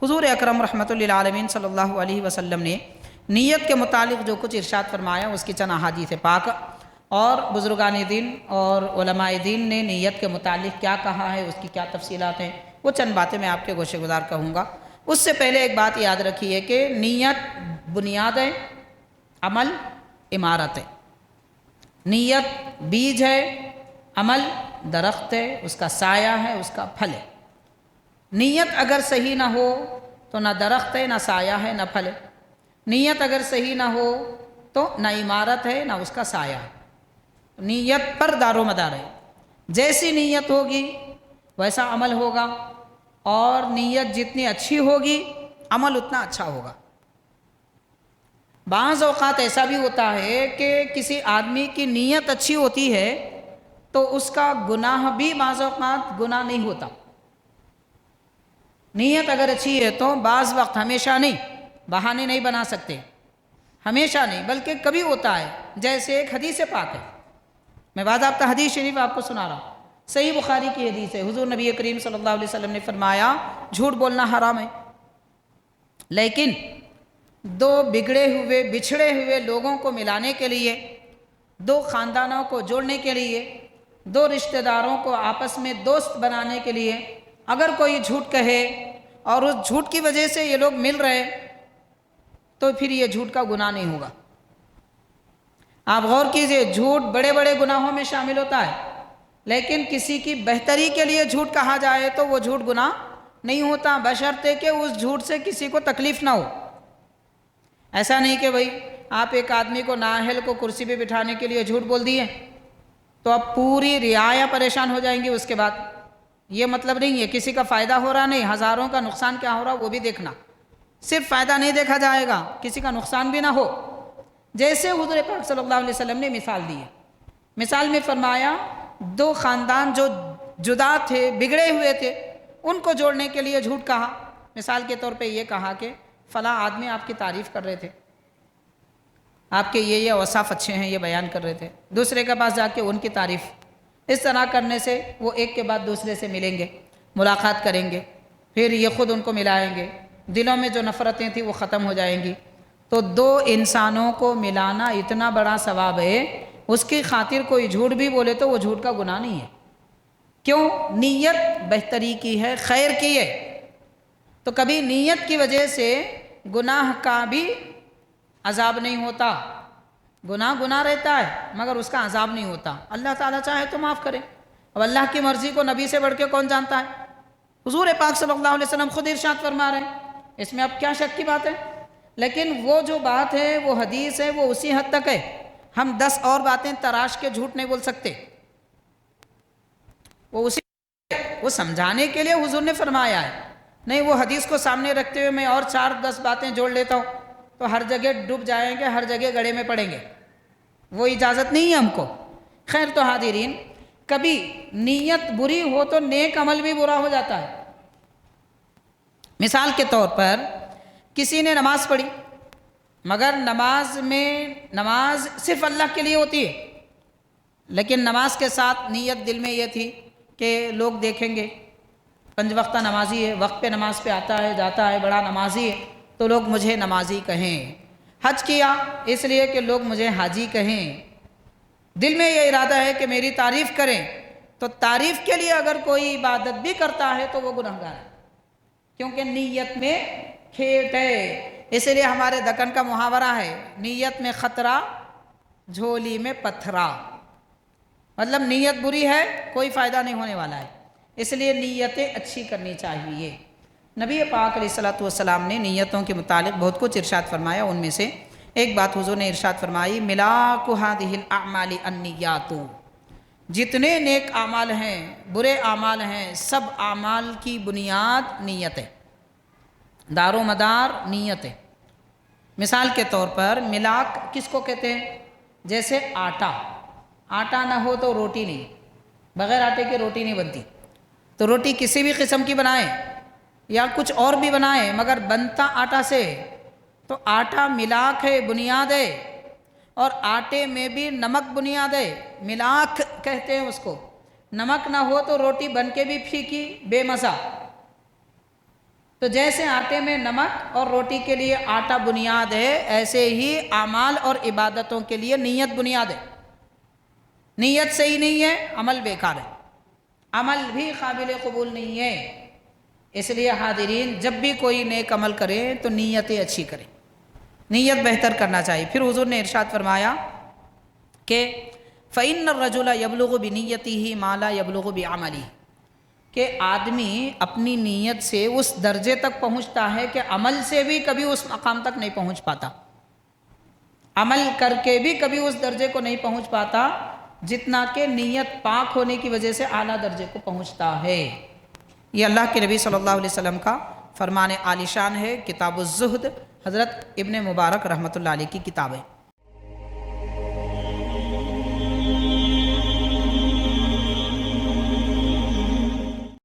حضور اکرم رحمۃ للعالمین صلی اللہ علیہ وسلم نے نیت کے متعلق جو کچھ ارشاد فرمایا اس کی چند احادیث پاک اور بزرگان دین اور علماء دین نے نیت کے متعلق کیا کہا ہے، اس کی کیا تفصیلات ہیں، وہ چند باتیں میں آپ کے گوشے گزار کہوں گا۔ اس سے پہلے ایک بات یاد رکھیے کہ نیت بنیاد ہے، عمل عمارت ہے۔ نیت بیج ہے، عمل درخت ہے، اس کا سایہ ہے، اس کا پھل ہے۔ نیت اگر صحیح نہ ہو تو نہ درخت ہے، نہ سایہ ہے، نہ پھل ہے۔ نیت اگر صحیح نہ ہو تو نہ عمارت ہے، نہ اس کا سایہ ہے۔ نیت پر دار و مدار ہے، جیسی نیت ہوگی ویسا عمل ہوگا، اور نیت جتنی اچھی ہوگی عمل اتنا اچھا ہوگا۔ بعض اوقات ایسا بھی ہوتا ہے کہ کسی آدمی کی نیت اچھی ہوتی ہے تو اس کا گناہ بھی بعض اوقات گناہ نہیں ہوتا۔ نیت اگر اچھی ہے تو بعض وقت، ہمیشہ نہیں، بہانے نہیں بنا سکتے، ہمیشہ نہیں بلکہ کبھی ہوتا ہے۔ جیسے ایک حدیث پاک ہے، میں باضابطہ حدیث شریف آپ کو سنا رہا ہوں، صحیح بخاری کی حدیث ہے۔ حضور نبی کریم صلی اللہ علیہ وسلم نے فرمایا جھوٹ بولنا حرام ہے، لیکن دو بگڑے ہوئے بچھڑے ہوئے لوگوں کو ملانے کے لیے، دو خاندانوں کو جوڑنے کے لیے، دو رشتہ داروں کو آپس میں دوست بنانے کے لیے اگر کوئی جھوٹ کہے اور اس جھوٹ کی وجہ سے یہ لوگ مل رہے تو پھر یہ جھوٹ کا گناہ نہیں ہوگا۔ آپ غور کیجئے، جھوٹ بڑے بڑے گناہوں میں شامل ہوتا ہے، لیکن کسی کی بہتری کے لیے جھوٹ کہا جائے تو وہ جھوٹ گناہ نہیں ہوتا، بشرطے کہ اس جھوٹ سے کسی کو تکلیف نہ ہو۔ ایسا نہیں کہ بھئی آپ ایک آدمی کو نااہل کو کرسی پہ بٹھانے کے لیے جھوٹ بول دیے تو اب پوری رعایا پریشان ہو جائیں گی اس کے بعد، یہ مطلب نہیں ہے۔ کسی کا فائدہ ہو رہا نہیں، ہزاروں کا نقصان کیا ہو رہا وہ بھی دیکھنا، صرف فائدہ نہیں دیکھا جائے گا، کسی کا نقصان بھی نہ ہو۔ جیسے حضور پاک صلی اللہ علیہ وسلم نے مثال دی ہے، مثال میں فرمایا دو خاندان جو جدا تھے، بگڑے ہوئے تھے، ان کو جوڑنے کے لیے جھوٹ کہا۔ مثال کے طور پہ یہ کہا کہ فلاں آدمی آپ کی تعریف کر رہے تھے، آپ کے یہ اوصاف اچھے ہیں، یہ بیان کر رہے تھے، دوسرے کے پاس جا کے ان کی تعریف۔ اس طرح کرنے سے وہ ایک کے بعد دوسرے سے ملیں گے، ملاقات کریں گے، پھر یہ خود ان کو ملائیں گے، دلوں میں جو نفرتیں تھیں وہ ختم ہو جائیں گی۔ تو دو انسانوں کو ملانا اتنا بڑا ثواب ہے، اس کی خاطر کوئی جھوٹ بھی بولے تو وہ جھوٹ کا گناہ نہیں ہے۔ کیوں؟ نیت بہتری کی ہے، خیر کی ہے۔ تو کبھی نیت کی وجہ سے گناہ کا بھی عذاب نہیں ہوتا، گناہ رہتا ہے مگر اس کا عذاب نہیں ہوتا۔ اللہ تعالیٰ چاہے تو معاف کرے، اب اللہ کی مرضی کو نبی سے بڑھ کے کون جانتا ہے؟ حضور پاک صلی اللہ علیہ وسلم خود ارشاد فرما رہے ہیں، اس میں اب کیا شک کی بات ہے؟ لیکن وہ جو بات ہے، وہ حدیث ہے، وہ اسی حد تک ہے۔ ہم 10 اور باتیں تراش کے جھوٹ نہیں بول سکتے، وہ اسی وہ سمجھانے کے لیے حضور نے فرمایا ہے۔ نہیں وہ حدیث کو سامنے رکھتے ہوئے میں اور 4-10 باتیں جوڑ لیتا ہوں تو ہر جگہ ڈوب جائیں گے، ہر جگہ گڑھے میں پڑیں گے، وہ اجازت نہیں ہے ہم کو۔ خیر تو حاضرین، کبھی نیت بری ہو تو نیک عمل بھی برا ہو جاتا ہے۔ مثال کے طور پر کسی نے نماز پڑھی، مگر نماز صرف اللہ کے لیے ہوتی ہے، لیکن نماز کے ساتھ نیت دل میں یہ تھی کہ لوگ دیکھیں گے 5 وقتہ نمازی ہے، وقت پہ نماز پہ آتا ہے جاتا ہے، بڑا نمازی ہے، تو لوگ مجھے نمازی کہیں۔ حج کیا اس لیے کہ لوگ مجھے حاجی کہیں، دل میں یہ ارادہ ہے کہ میری تعریف کریں، تو تعریف کے لیے اگر کوئی عبادت بھی کرتا ہے تو وہ گنہگار ہے، کیونکہ نیت میں کھیٹ ہے۔ اس لیے ہمارے دکن کا محاورہ ہے، نیت میں خطرہ جھولی میں پتھرا، مطلب نیت بری ہے کوئی فائدہ نہیں ہونے والا ہے، اس لیے نیتیں اچھی کرنی چاہیے۔ نبی پاک علیہ الصلوۃ والسلام نے نیتوں کے متعلق بہت کچھ ارشاد فرمایا، ان میں سے ایک بات حضور نے ارشاد فرمائی، ملاک هذه الاعمال النیات، جتنے نیک اعمال ہیں، برے اعمال ہیں، سب اعمال کی بنیاد نیت ہے، دار و مدار نیت ہے۔ مثال کے طور پر ملاک کس کو کہتے ہیں؟ جیسے آٹا نہ ہو تو روٹی نہیں، بغیر آٹے کے روٹی نہیں بنتی، تو روٹی کسی بھی قسم کی بنائیں یا کچھ اور بھی بنائیں مگر بنتا آٹا سے، تو آٹا ملاک ہے، بنیاد ہے، اور آٹے میں بھی نمک بنیاد ہے، ملاک کہتے ہیں اس کو۔ نمک نہ ہو تو روٹی بن کے بھی پھیکی، بے مزہ۔ تو جیسے آٹے میں نمک اور روٹی کے لیے آٹا بنیاد ہے، ایسے ہی اعمال اور عبادتوں کے لیے نیت بنیاد ہے۔ نیت صحیح نہیں ہے، عمل بیکار ہے، عمل بھی قابل قبول نہیں ہے۔ اس لیے حاضرین، جب بھی کوئی نیک عمل کرے تو نیتیں اچھی کریں، نیت بہتر کرنا چاہیے۔ پھر حضور نے ارشاد فرمایا کہ فَإِنَّ الرَّجُلَ يَبْلُغُ بِنِيَّتِهِ مَا لَا يَبْلُغُ بِعَمَلِهِ، کہ آدمی اپنی نیت سے اس درجے تک پہنچتا ہے کہ عمل سے بھی کبھی اس مقام تک نہیں پہنچ پاتا، عمل کر کے بھی کبھی اس درجے کو نہیں پہنچ پاتا جتنا کہ نیت پاک ہونے کی وجہ سے اعلیٰ درجے کو پہنچتا ہے۔ یہ اللہ کے نبی صلی اللہ علیہ وسلم کا فرمان عالی شان ہے۔ کتاب الزہد، حضرت ابن مبارک رحمۃ اللہ علیہ کی کتاب ہے۔